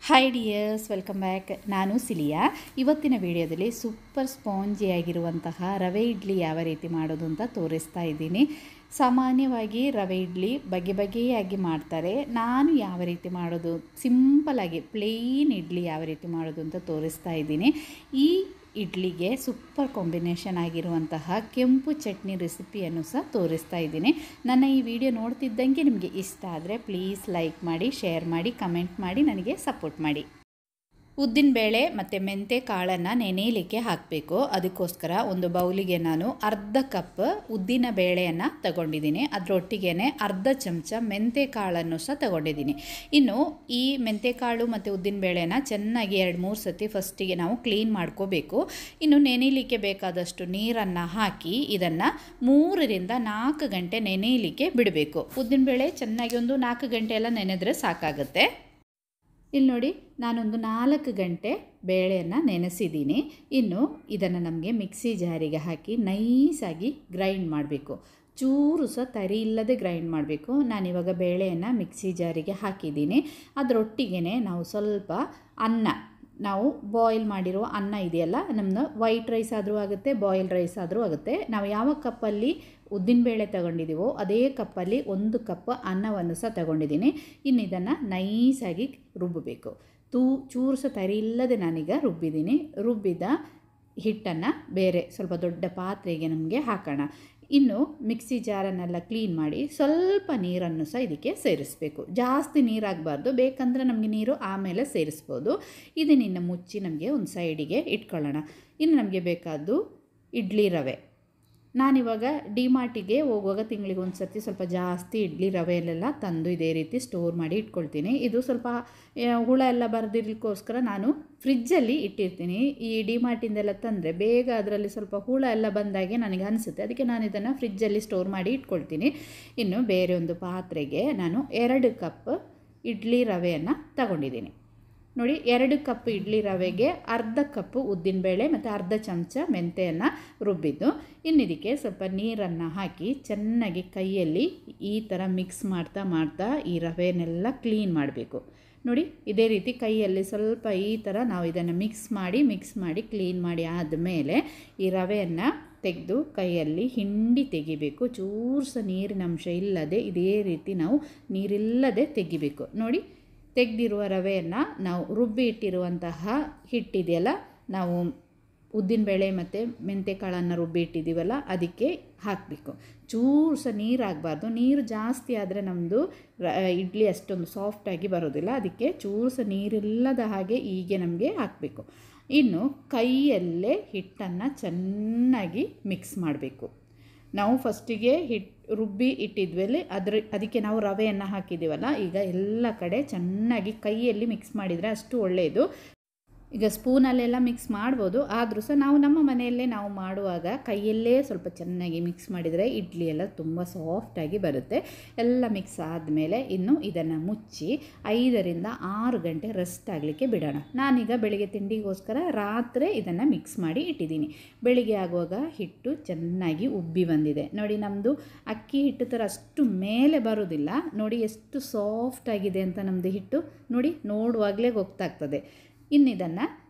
Hi dears, welcome back. ನಾನು cilia. ಇವತ್ತಿನ ವಿಡಿಯೋದಲ್ಲಿ ಸೂಪರ್ ಸ್ಪಾಂಜಿಯಾಗಿರುವಂತಹ ರವೆ ಇಡ್ಲಿ ಯಾವ ರೀತಿ ಮಾಡೋದು ಅಂತ ತೋರಿಸ್ತಾ ಇದ್ದೀನಿ. ಸಾಮಾನ್ಯವಾಗಿ ರವೆ ಇಡ್ಲಿ ಬಗೆಯಾಗಿ ಮಾಡ್ತಾರೆ. ನಾನು ಯಾವ ರೀತಿ ಮಾಡೋದು, ಸಿಂಪಲಾಗಿ ಪ್ಲೇನ್ ಇಡ್ಲಿ ಯಾವ ರೀತಿ ಮಾಡೋದು ಅಂತ ತೋರಿಸ್ತಾ ಇದ್ದೀನಿ. ಈ ಇಡ್ಲಿಗೆ ಸೂಪರ್ ಕಾಂಬಿನೇಷನ್ ಆಗಿರುವಂತಹ ಕೆಂಪು ಚಟ್ನಿ ರೆಸಿಪಿಯನ್ನು ಸಹ ತೋರಿಸ್ತಾ ಇದ್ದೀನಿ. ನನ್ನ ಈ ವಿಡಿಯೋ ನೋಡ್ತಿದ್ದಂಗೆ ನಿಮಗೆ ಇಷ್ಟ ಆದರೆ ಪ್ಲೀಸ್ ಲೈಕ್ ಮಾಡಿ, ಶೇರ್ ಮಾಡಿ, ಕಮೆಂಟ್ ಮಾಡಿ, ನನಗೆ ಸಪೋರ್ಟ್ ಮಾಡಿ. ಉದ್ದಿನಬೇಳೆ ಮತ್ತು ಮೆಂತ್ಯ ಕಾಳನ್ನು ನೆನೆಯಲಿಕ್ಕೆ ಹಾಕಬೇಕು. ಅದಕ್ಕೋಸ್ಕರ ಒಂದು ಬೌಲಿಗೆ ನಾನು ಅರ್ಧ ಕಪ್ ಉದ್ದಿನ ಬೇಳೆಯನ್ನು ತಗೊಂಡಿದ್ದೀನಿ. ಅದರೊಟ್ಟಿಗೆ ಅರ್ಧ ಚಮಚ ಮೆಂತ್ಯ ಕಾಳನ್ನು ಸಹ ತಗೊಂಡಿದ್ದೀನಿ. ಇನ್ನು ಈ ಮೆಂತ್ಯ ಕಾಳು ಮತ್ತು ಉದ್ದಿನಬೇಳೆನ ಚೆನ್ನಾಗಿ 2-3 ಸತಿ ಫಸ್ಟಿಗೆ ನಾವು ಕ್ಲೀನ್ ಮಾಡ್ಕೋಬೇಕು. ಇನ್ನು ನೆನೆಯಲಿಕ್ಕೆ ಬೇಕಾದಷ್ಟು ನೀರನ್ನು ಹಾಕಿ ಇದನ್ನು 3-4 ಗಂಟೆ ನೆನೆಯಲಿಕ್ಕೆ ಬಿಡಬೇಕು. ಉದ್ದಿನಬೇಳೆ ಚೆನ್ನಾಗಿ ಒಂದು 4 ಗಂಟೆ ಎಲ್ಲ ನೆನೆದ್ರೆ ಸಾಕಾಗುತ್ತೆ. ಇಲ್ಲಿ ನೋಡಿ, ನಾನೊಂದು 4 ಗಂಟೆ ಬೇಳೆಯನ್ನು ನೆನೆಸಿದ್ದೀನಿ. ಇನ್ನು ಇದನ್ನು ನಮಗೆ ಮಿಕ್ಸಿ ಜಾರಿಗೆ ಹಾಕಿ ನೈಸಾಗಿ ಗ್ರೈಂಡ್ ಮಾಡಬೇಕು. ಚೂರು ಸಹ ತರಿ ಇಲ್ಲದೆ ಗ್ರೈಂಡ್ ಮಾಡಬೇಕು. ನಾನಿವಾಗ ಬೇಳೆಯನ್ನು ಮಿಕ್ಸಿ ಜಾರಿಗೆ ಹಾಕಿದ್ದೀನಿ. ಅದರೊಟ್ಟಿಗೆ ನಾವು ಸ್ವಲ್ಪ ಅನ್ನ, ನಾವು ಬಾಯ್ಲ್ ಮಾಡಿರೋ ಅನ್ನ ಇದೆಯಲ್ಲ, ನಮ್ಮದು ವೈಟ್ ರೈಸ್ ಆದರೂ ಆಗುತ್ತೆ, ಬಾಯ್ಲ್ ರೈಸ್ ಆದರೂ ಆಗುತ್ತೆ. ನಾವು ಯಾವ ಕಪ್ಪಲ್ಲಿ ಉದ್ದಿನಬೇಳೆ ತಗೊಂಡಿದ್ದೀವೋ ಅದೇ ಕಪ್ಪಲ್ಲಿ 1 ಕಪ್ ಅನ್ನವನ್ನು ಸಹ ತಗೊಂಡಿದ್ದೀನಿ. ಇನ್ನು ಇದನ್ನು ನೈಸಾಗಿ ರುಬ್ಬಬೇಕು. ಚೂರು ಸಹ ತರಿ ಇಲ್ಲದೆ ನಾನೀಗ ರುಬ್ಬಿದ್ದೀನಿ. ರುಬ್ಬಿದ ಹಿಟ್ಟನ್ನು ಬೇರೆ ಸ್ವಲ್ಪ ದೊಡ್ಡ ಪಾತ್ರೆಗೆ ನಮಗೆ ಹಾಕೋಣ. ಇನ್ನು ಮಿಕ್ಸಿ ಜಾರನ್ನೆಲ್ಲ ಕ್ಲೀನ್ ಮಾಡಿ ಸ್ವಲ್ಪ ನೀರನ್ನು ಸಹ ಇದಕ್ಕೆ ಸೇರಿಸಬೇಕು. ಜಾಸ್ತಿ ನೀರಾಗಬಾರ್ದು, ಬೇಕಂದರೆ ನಮಗೆ ನೀರು ಆಮೇಲೆ ಸೇರಿಸ್ಬೋದು. ಇದನ್ನು ಮುಚ್ಚಿ ನಮಗೆ ಒಂದು ಸೈಡಿಗೆ ಇಟ್ಕೊಳ್ಳೋಣ. ಇನ್ನು ನಮಗೆ ಬೇಕಾದ್ದು ಇಡ್ಲಿ ರವೆ. ನಾನಿವಾಗ ಡಿಮಾರ್ಟಿಗೆ ಹೋಗುವಾಗ ತಿಂಗಳಿಗೆ ಒಂದು ಸರ್ತಿ ಸ್ವಲ್ಪ ಜಾಸ್ತಿ ಇಡ್ಲಿ ರವೆಯಲ್ಲೆಲ್ಲ ತಂದು ಇದೇ ರೀತಿ ಸ್ಟೋರ್ ಮಾಡಿ ಇಟ್ಕೊಳ್ತೀನಿ. ಇದು ಸ್ವಲ್ಪ ಹುಳ ಎಲ್ಲ ಬರೆದಿರ್ಲಿಕ್ಕೋಸ್ಕರ ನಾನು ಫ್ರಿಜ್ಜಲ್ಲಿ ಇಟ್ಟಿರ್ತೀನಿ. ಈ ಡಿಮಾರ್ಟಿಂದೆಲ್ಲ ತಂದರೆ ಬೇಗ ಅದರಲ್ಲಿ ಸ್ವಲ್ಪ ಹುಳ ಎಲ್ಲ ಬಂದಾಗೆ ನನಗೆ ಅನಿಸುತ್ತೆ. ಅದಕ್ಕೆ ನಾನು ಇದನ್ನು ಫ್ರಿಜ್ಜಲ್ಲಿ ಸ್ಟೋರ್ ಮಾಡಿ ಇಟ್ಕೊಳ್ತೀನಿ. ಇನ್ನು ಬೇರೆ ಒಂದು ಪಾತ್ರೆಗೆ ನಾನು 2 ಕಪ್ ಇಡ್ಲಿ ರವೆಯನ್ನು ತಗೊಂಡಿದ್ದೀನಿ. ನೋಡಿ, 2 ಕಪ್ ಇಡ್ಲಿ ರವೆಗೆ ಅರ್ಧ ಕಪ್ ಉದ್ದಿನಬೇಳೆ ಮತ್ತು ಅರ್ಧ ಚಮಚ ಮೆಂತೆಯನ್ನು ರುಬ್ಬಿದ್ದು. ಇನ್ನಿದಕ್ಕೆ ಸ್ವಲ್ಪ ನೀರನ್ನು ಹಾಕಿ ಚೆನ್ನಾಗಿ ಕೈಯಲ್ಲಿ ಈ ಥರ ಮಿಕ್ಸ್ ಮಾಡ್ತಾ ಈ ರವೆನೆಲ್ಲ ಕ್ಲೀನ್ ಮಾಡಬೇಕು. ನೋಡಿ, ಇದೇ ರೀತಿ ಕೈಯಲ್ಲಿ ಸ್ವಲ್ಪ ಈ ಥರ ನಾವು ಇದನ್ನು ಮಿಕ್ಸ್ ಮಾಡಿ ಕ್ಲೀನ್ ಮಾಡಿ ಆದಮೇಲೆ ಈ ರವೆಯನ್ನು ತೆಗೆದು ಕೈಯಲ್ಲಿ ಹಿಂಡಿ ತೆಗಿಬೇಕು. ಚೂರು ಸಹ ನೀರಿನ ಅಂಶ ಇಲ್ಲದೆ ಇದೇ ರೀತಿ ನಾವು ನೀರಿಲ್ಲದೆ ತೆಗಿಬೇಕು. ನೋಡಿ, ತೆಗೆದಿರುವ ರವೆಯನ್ನು ನಾವು ರುಬ್ಬಿ ಇಟ್ಟಿರುವಂತಹ ಹಿಟ್ಟಿದೆಯಲ್ಲ, ನಾವು ಉದ್ದಿನಬೇಳೆ ಮತ್ತು ಮೆಂತ್ಯಕಾಳನ್ನು ರುಬ್ಬಿ ಇಟ್ಟಿದ್ದೀವಲ್ಲ ಅದಕ್ಕೆ ಹಾಕಬೇಕು. ಚೂರು ಸಹ ನೀರಾಗಬಾರ್ದು. ನೀರು ಜಾಸ್ತಿ ಆದರೆ ನಮ್ಮದು ಇಡ್ಲಿ ಅಷ್ಟೊಂದು ಸಾಫ್ಟಾಗಿ ಬರೋದಿಲ್ಲ. ಅದಕ್ಕೆ ಚೂರು ಸಹ ನೀರಿಲ್ಲದ ಹಾಗೆ ಹೀಗೆ ನಮಗೆ ಹಾಕಬೇಕು. ಇನ್ನು ಕೈಯಲ್ಲೇ ಹಿಟ್ಟನ್ನು ಚೆನ್ನಾಗಿ ಮಿಕ್ಸ್ ಮಾಡಬೇಕು. ನಾವು ಫಸ್ಟಿಗೆ ರುಬ್ಬಿ ಇಟ್ಟಿದ್ವಲ್ಲಿ ಅದಕ್ಕೆ ನಾವು ರವೆಯನ್ನು ಹಾಕಿದ್ದೀವಲ್ಲ, ಈಗ ಎಲ್ಲ ಕಡೆ ಚೆನ್ನಾಗಿ ಕೈಯಲ್ಲಿ ಮಿಕ್ಸ್ ಮಾಡಿದರೆ ಅಷ್ಟು ಒಳ್ಳೆಯದು. ಈಗ ಸ್ಪೂನಲ್ಲೆಲ್ಲ ಮಿಕ್ಸ್ ಮಾಡ್ಬೋದು, ಆದರೂ ಸಹ ನಾವು ನಮ್ಮ ಮನೆಯಲ್ಲೇ ನಾವು ಮಾಡುವಾಗ ಕೈಯಲ್ಲೇ ಸ್ವಲ್ಪ ಚೆನ್ನಾಗಿ ಮಿಕ್ಸ್ ಮಾಡಿದರೆ ಇಡ್ಲಿ ಎಲ್ಲ ತುಂಬ ಸಾಫ್ಟಾಗಿ ಬರುತ್ತೆ. ಎಲ್ಲ ಮಿಕ್ಸ್ ಆದಮೇಲೆ ಇನ್ನು ಇದನ್ನು ಮುಚ್ಚಿ 5-6 ಗಂಟೆ ರೆಸ್ಟ್ ಆಗಲಿಕ್ಕೆ ಬಿಡೋಣ. ನಾನೀಗ ಬೆಳಿಗ್ಗೆ ತಿಂಡಿಗೋಸ್ಕರ ರಾತ್ರಿ ಇದನ್ನು ಮಿಕ್ಸ್ ಮಾಡಿ ಇಟ್ಟಿದ್ದೀನಿ. ಬೆಳಿಗ್ಗೆ ಆಗುವಾಗ ಹಿಟ್ಟು ಚೆನ್ನಾಗಿ ಉಬ್ಬಿ ಬಂದಿದೆ. ನೋಡಿ, ನಮ್ಮದು ಅಕ್ಕಿ ಹಿಟ್ಟು ಥರ ಅಷ್ಟು ಮೇಲೆ ಬರೋದಿಲ್ಲ. ನೋಡಿ ಎಷ್ಟು ಸಾಫ್ಟಾಗಿದೆ ಅಂತ ನಮ್ಮದು ಹಿಟ್ಟು. ನೋಡಿ, ನೋಡುವಾಗಲೇ ಗೊತ್ತಾಗ್ತದೆ. ಇನ್ನು ಇದನ್ನು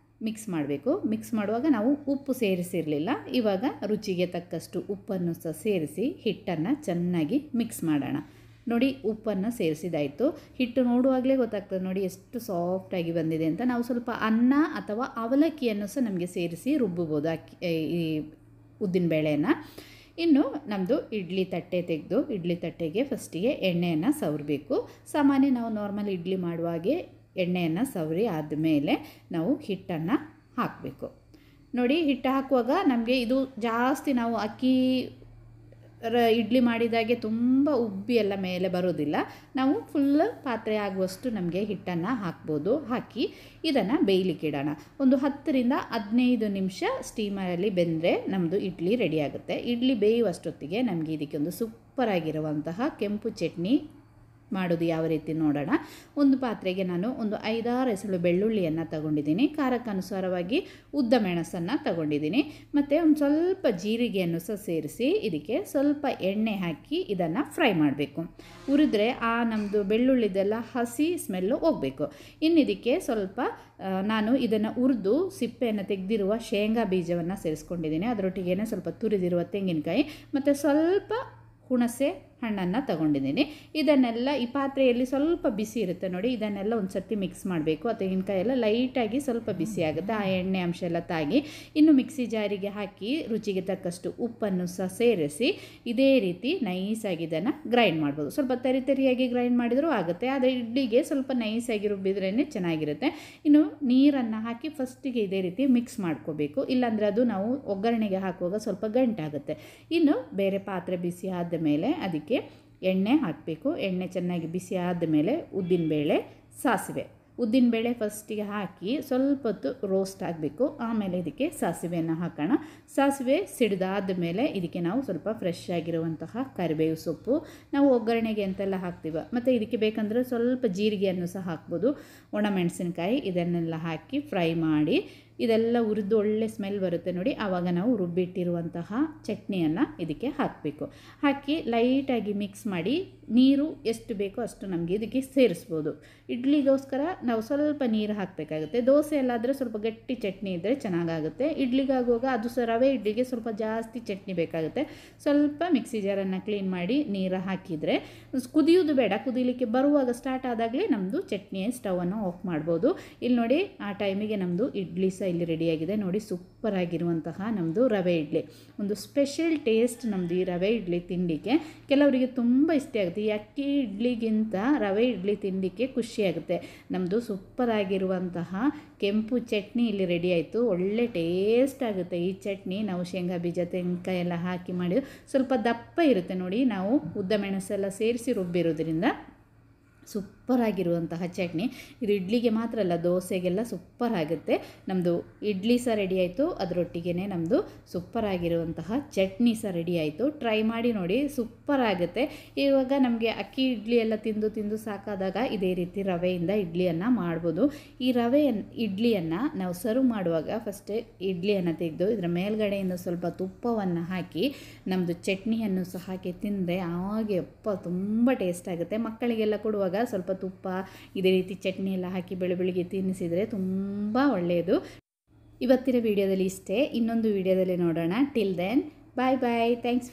ಮಿಕ್ಸ್ ಮಾಡಬೇಕು. ಮಿಕ್ಸ್ ಮಾಡುವಾಗ ನಾವು ಉಪ್ಪು ಸೇರಿಸಿರಲಿಲ್ಲ. ಇವಾಗ ರುಚಿಗೆ ತಕ್ಕಷ್ಟು ಉಪ್ಪನ್ನು ಸಹ ಸೇರಿಸಿ ಹಿಟ್ಟನ್ನು ಚೆನ್ನಾಗಿ ಮಿಕ್ಸ್ ಮಾಡೋಣ. ನೋಡಿ, ಉಪ್ಪನ್ನು ಸೇರಿಸಿದಾಯಿತು. ಹಿಟ್ಟು ನೋಡುವಾಗಲೇ ಗೊತ್ತಾಗ್ತದೆ ನೋಡಿ ಎಷ್ಟು ಸಾಫ್ಟಾಗಿ ಬಂದಿದೆ ಅಂತ. ನಾವು ಸ್ವಲ್ಪ ಅನ್ನ ಅಥವಾ ಅವಲಕ್ಕಿಯನ್ನು ಸಹ ನಮಗೆ ಸೇರಿಸಿ ರುಬ್ಬಬೋದು ಈ ಉದ್ದಿನಬೇಳೆಯನ್ನು. ಇನ್ನು ನಮ್ಮದು ಇಡ್ಲಿ ತಟ್ಟೆ ತೆಗೆದು ಇಡ್ಲಿ ತಟ್ಟೆಗೆ ಫಸ್ಟಿಗೆ ಎಣ್ಣೆಯನ್ನು ಸವರಬೇಕು. ಸಾಮಾನ್ಯ ನಾವು ನಾರ್ಮಲ್ ಇಡ್ಲಿ ಮಾಡುವಾಗೆ ಎಣ್ಣೆಯನ್ನು ಸವರಿ ಆದಮೇಲೆ ನಾವು ಹಿಟ್ಟನ್ನು ಹಾಕಬೇಕು. ನೋಡಿ, ಹಿಟ್ಟು ಹಾಕುವಾಗ ನಮಗೆ ಇದು ಜಾಸ್ತಿ ನಾವು ಅಕ್ಕಿ ಇಡ್ಲಿ ಮಾಡಿದಾಗೆ ತುಂಬ ಉಬ್ಬಿ ಎಲ್ಲ ಮೇಲೆ ಬರೋದಿಲ್ಲ. ನಾವು ಫುಲ್ ಪಾತ್ರೆ ಆಗುವಷ್ಟು ನಮಗೆ ಹಿಟ್ಟನ್ನು ಹಾಕ್ಬೋದು. ಹಾಕಿ ಇದನ್ನು ಬೇಯಲಿಕ್ಕೆ ಇಡೋಣ. ಒಂದು 10-15 ನಿಮಿಷ ಸ್ಟೀಮರಲ್ಲಿ ಬೆಂದರೆ ನಮ್ಮದು ಇಡ್ಲಿ ರೆಡಿಯಾಗುತ್ತೆ. ಇಡ್ಲಿ ಬೇಯುವಷ್ಟೊತ್ತಿಗೆ ನಮಗೆ ಇದಕ್ಕೆ ಒಂದು ಸೂಪರಾಗಿರುವಂತಹ ಕೆಂಪು ಚಟ್ನಿ ಮಾಡೋದು ಯಾವ ರೀತಿ ನೋಡೋಣ. ಒಂದು ಪಾತ್ರೆಗೆ ನಾನು ಒಂದು 5-6 ಎಸಳು ಬೆಳ್ಳುಳ್ಳಿಯನ್ನು ತಗೊಂಡಿದ್ದೀನಿ. ಖಾರಕ್ಕನುಸಾರವಾಗಿ ಉದ್ದ ಮೆಣಸನ್ನು ತಗೊಂಡಿದ್ದೀನಿ. ಮತ್ತು ಒಂದು ಸ್ವಲ್ಪ ಜೀರಿಗೆಯನ್ನು ಸಹ ಸೇರಿಸಿ ಇದಕ್ಕೆ ಸ್ವಲ್ಪ ಎಣ್ಣೆ ಹಾಕಿ ಇದನ್ನು ಫ್ರೈ ಮಾಡಬೇಕು. ಹುರಿದ್ರೆ ನಮ್ಮದು ಬೆಳ್ಳುಳ್ಳಿದೆಲ್ಲ ಹಸಿ ಸ್ಮೆಲ್ಲು ಹೋಗಬೇಕು. ಇನ್ನು ಇದಕ್ಕೆ ಸ್ವಲ್ಪ ನಾನು ಇದನ್ನು ಹುರಿದು ಸಿಪ್ಪೆಯನ್ನು ತೆಗೆದಿರುವ ಶೇಂಗಾ ಬೀಜವನ್ನು ಸೇರಿಸ್ಕೊಂಡಿದ್ದೀನಿ. ಅದರೊಟ್ಟಿಗೆ ಸ್ವಲ್ಪ ತುರಿದಿರುವ ತೆಂಗಿನಕಾಯಿ ಮತ್ತು ಸ್ವಲ್ಪ ಹುಣಸೆ ಹಣ್ಣನ್ನು ತಗೊಂಡಿದ್ದೀನಿ. ಇದನ್ನೆಲ್ಲ ಈ ಪಾತ್ರೆಯಲ್ಲಿ ಸ್ವಲ್ಪ ಬಿಸಿ ಇರುತ್ತೆ ನೋಡಿ, ಇದನ್ನೆಲ್ಲ ಒಂದು ಸರ್ತಿ ಮಿಕ್ಸ್ ಮಾಡಬೇಕು. ಆ ತೆಂಗಿನಕಾಯಿ ಎಲ್ಲ ಲೈಟಾಗಿ ಸ್ವಲ್ಪ ಬಿಸಿ ಆಗುತ್ತೆ, ಆ ಎಣ್ಣೆ ಅಂಶ ಎಲ್ಲ ತಾಗಿ. ಇನ್ನು ಮಿಕ್ಸಿ ಜಾರಿಗೆ ಹಾಕಿ ರುಚಿಗೆ ತಕ್ಕಷ್ಟು ಉಪ್ಪನ್ನು ಸಹ ಸೇರಿಸಿ ಇದೇ ರೀತಿ ನೈಸಾಗಿ ಇದನ್ನು ಗ್ರೈಂಡ್ ಮಾಡ್ಬೋದು. ಸ್ವಲ್ಪ ತರಿಯಾಗಿ ಗ್ರೈಂಡ್ ಮಾಡಿದರೂ ಆಗುತ್ತೆ, ಆದರೆ ಇಡ್ಲಿಗೆ ಸ್ವಲ್ಪ ನೈಸಾಗಿ ರುಬ್ಬಿದ್ರೇ ಚೆನ್ನಾಗಿರುತ್ತೆ. ಇನ್ನು ನೀರನ್ನು ಹಾಕಿ ಫಸ್ಟಿಗೆ ಇದೇ ರೀತಿ ಮಿಕ್ಸ್ ಮಾಡ್ಕೋಬೇಕು, ಇಲ್ಲಾಂದರೆ ಅದು ನಾವು ಒಗ್ಗರಣೆಗೆ ಹಾಕುವಾಗ ಸ್ವಲ್ಪ ಗಂಟಾಗುತ್ತೆ. ಇನ್ನು ಬೇರೆ ಪಾತ್ರೆ ಬಿಸಿ ಆದ ಮೇಲೆ ಅದಕ್ಕೆ ಎಣ್ಣೆ ಹಾಕಬೇಕು. ಎಣ್ಣೆ ಚೆನ್ನಾಗಿ ಬಿಸಿ ಆದ ಮೇಲೆ ಉದ್ದಿನಬೇಳೆ, ಸಾಸಿವೆ, ಉದ್ದಿನಬೇಳೆ ಫಸ್ಟಿಗೆ ಹಾಕಿ ಸ್ವಲ್ಪ ಹೊತ್ತು ರೋಸ್ಟ್ ಆಗಬೇಕು. ಆಮೇಲೆ ಇದಕ್ಕೆ ಸಾಸಿವೆಯನ್ನು ಹಾಕೋಣ. ಸಾಸಿವೆ ಸಿಡಿದಾದ ಮೇಲೆ ಇದಕ್ಕೆ ನಾವು ಸ್ವಲ್ಪ ಫ್ರೆಶ್ ಆಗಿರುವಂತಹ ಕರಿಬೇವು ಸೊಪ್ಪು, ನಾವು ಒಗ್ಗರಣೆಗೆ ಅಂತೆಲ್ಲ ಹಾಕ್ತೀವಿ, ಮತ್ತು ಇದಕ್ಕೆ ಬೇಕಂದರೆ ಸ್ವಲ್ಪ ಜೀರಿಗೆಯನ್ನು ಸಹ ಹಾಕ್ಬೋದು, ಒಣಮೆಣಸಿನಕಾಯಿ, ಇದನ್ನೆಲ್ಲ ಹಾಕಿ ಫ್ರೈ ಮಾಡಿ ಇದೆಲ್ಲ ಹುರಿದು ಒಳ್ಳೆ ಸ್ಮೆಲ್ ಬರುತ್ತೆ ನೋಡಿ. ಆವಾಗ ನಾವು ರುಬ್ಬಿಟ್ಟಿರುವಂತಹ ಚಟ್ನಿಯನ್ನು ಇದಕ್ಕೆ ಹಾಕಬೇಕು. ಹಾಕಿ ಲೈಟಾಗಿ ಮಿಕ್ಸ್ ಮಾಡಿ ನೀರು ಎಷ್ಟು ಬೇಕೋ ಅಷ್ಟು ನಮಗೆ ಇದಕ್ಕೆ ಸೇರಿಸ್ಬೋದು. ಇಡ್ಲಿಗೋಸ್ಕರ ನಾವು ಸ್ವಲ್ಪ ನೀರು ಹಾಕಬೇಕಾಗುತ್ತೆ. ದೋಸೆ ಎಲ್ಲಾದರೆ ಸ್ವಲ್ಪ ಗಟ್ಟಿ ಚಟ್ನಿ ಇದ್ದರೆ ಚೆನ್ನಾಗಾಗುತ್ತೆ. ಇಡ್ಲಿಗಾಗುವಾಗ ಅದು ಸಹ ರವೆ ಇಡ್ಲಿಗೆ ಸ್ವಲ್ಪ ಜಾಸ್ತಿ ಚಟ್ನಿ ಬೇಕಾಗುತ್ತೆ. ಸ್ವಲ್ಪ ಮಿಕ್ಸಿ ಜಾರನ್ನು ಕ್ಲೀನ್ ಮಾಡಿ ನೀರು ಹಾಕಿದರೆ ಕುದಿಯೋದು ಬೇಡ, ಕುದಿಲಿಕ್ಕೆ ಬರುವಾಗ ಸ್ಟಾರ್ಟ್ ಆದಾಗಲೇ ನಮ್ಮದು ಚಟ್ನಿ ಸ್ಟವನ್ನು ಆಫ್ ಮಾಡ್ಬೋದು. ಇಲ್ಲಿ ನೋಡಿ, ಆ ಟೈಮಿಗೆ ನಮ್ಮದು ಇಡ್ಲಿ ಸಹ ಇಲ್ಲಿ ರೆಡಿಯಾಗಿದೆ ನೋಡಿ. ಸೂಪರ್ ಆಗಿರುವಂತಹ ನಮ್ಮದು ರವೆ ಇಡ್ಲಿ, ಒಂದು ಸ್ಪೆಷಲ್ ಟೇಸ್ಟ್ ನಮ್ಮದು ಈ ರವೆ ಇಡ್ಲಿ ತಿನ್ನಲಿಕ್ಕೆ. ಕೆಲವರಿಗೆ ತುಂಬ ಇಷ್ಟ ಆಗುತ್ತೆ. ಈ ಅಕ್ಕಿ ಇಡ್ಲಿಗಿಂತ ರವೆ ಇಡ್ಲಿ ತಿನ್ನಲಿಕ್ಕೆ ಖುಷಿಯಾಗುತ್ತೆ. ನಮ್ಮದು ಸೂಪರ್ ಆಗಿರುವಂತಹ ಕೆಂಪು ಚಟ್ನಿ ಇಲ್ಲಿ ರೆಡಿ ಆಯಿತು. ಒಳ್ಳೆ ಟೇಸ್ಟ್ ಆಗುತ್ತೆ ಈ ಚಟ್ನಿ. ನಾವು ಶೇಂಗಾ ಬೀಜ, ತೆಂಗಿನಕಾಯಿ ಎಲ್ಲ ಹಾಕಿ ಮಾಡಿದ್ದು ಸ್ವಲ್ಪ ದಪ್ಪ ಇರುತ್ತೆ ನೋಡಿ. ನಾವು ಉದ್ದ ಮೆಣಸೆಲ್ಲ ಸೇರಿಸಿ ರುಬ್ಬಿರೋದ್ರಿಂದ ಸೂಪರಾಗಿರುವಂತಹ ಚಟ್ನಿ. ಇದು ಇಡ್ಲಿಗೆ ಮಾತ್ರ ಅಲ್ಲ, ದೋಸೆಗೆಲ್ಲ ಸೂಪರ್ ಆಗುತ್ತೆ. ನಮ್ಮದು ಇಡ್ಲಿ ಸಹ ರೆಡಿ ಆಯಿತು, ಅದರೊಟ್ಟಿಗೆ ನಮ್ಮದು ಸೂಪರಾಗಿರುವಂತಹ ಚಟ್ನಿ ಸಹ ರೆಡಿ ಆಯಿತು. ಟ್ರೈ ಮಾಡಿ ನೋಡಿ, ಸೂಪರ್ ಆಗುತ್ತೆ. ಇವಾಗ ನಮಗೆ ಅಕ್ಕಿ ಇಡ್ಲಿ ಎಲ್ಲ ತಿಂದು ಸಾಕಾದಾಗ ಇದೇ ರೀತಿ ರವೆಯಿಂದ ಇಡ್ಲಿಯನ್ನು ಮಾಡ್ಬೋದು. ಈ ರವೆ ಇಡ್ಲಿಯನ್ನು ನಾವು ಸರ್ವ್ ಮಾಡುವಾಗ ಫಸ್ಟೇ ಇಡ್ಲಿಯನ್ನು ತೆಗೆದು ಇದರ ಮೇಲ್ಗಡೆಯಿಂದ ಸ್ವಲ್ಪ ತುಪ್ಪವನ್ನು ಹಾಕಿ ನಮ್ಮದು ಚಟ್ನಿಯನ್ನು ಸಹ ಹಾಕಿ ತಿಂದರೆ ಹಾಗೆ ತುಂಬ ಟೇಸ್ಟ್ ಆಗುತ್ತೆ. ಮಕ್ಕಳಿಗೆಲ್ಲ ಕೊಡುವಾಗ ಸ್ವಲ್ಪ ತುಪ್ಪ ಇದೇ ರೀತಿ ಚಟ್ನಿ ಎಲ್ಲ ಹಾಕಿ ಬೆಳಿಗ್ಗೆ ತಿನ್ನಿಸಿದರೆ ತುಂಬ ಒಳ್ಳೆಯದು. ಇವತ್ತಿನ ವಿಡಿಯೋದಲ್ಲಿ ಇಷ್ಟೇ. ಇನ್ನೊಂದು ವಿಡಿಯೋದಲ್ಲಿ ನೋಡೋಣ. Till then bye bye. Thanks for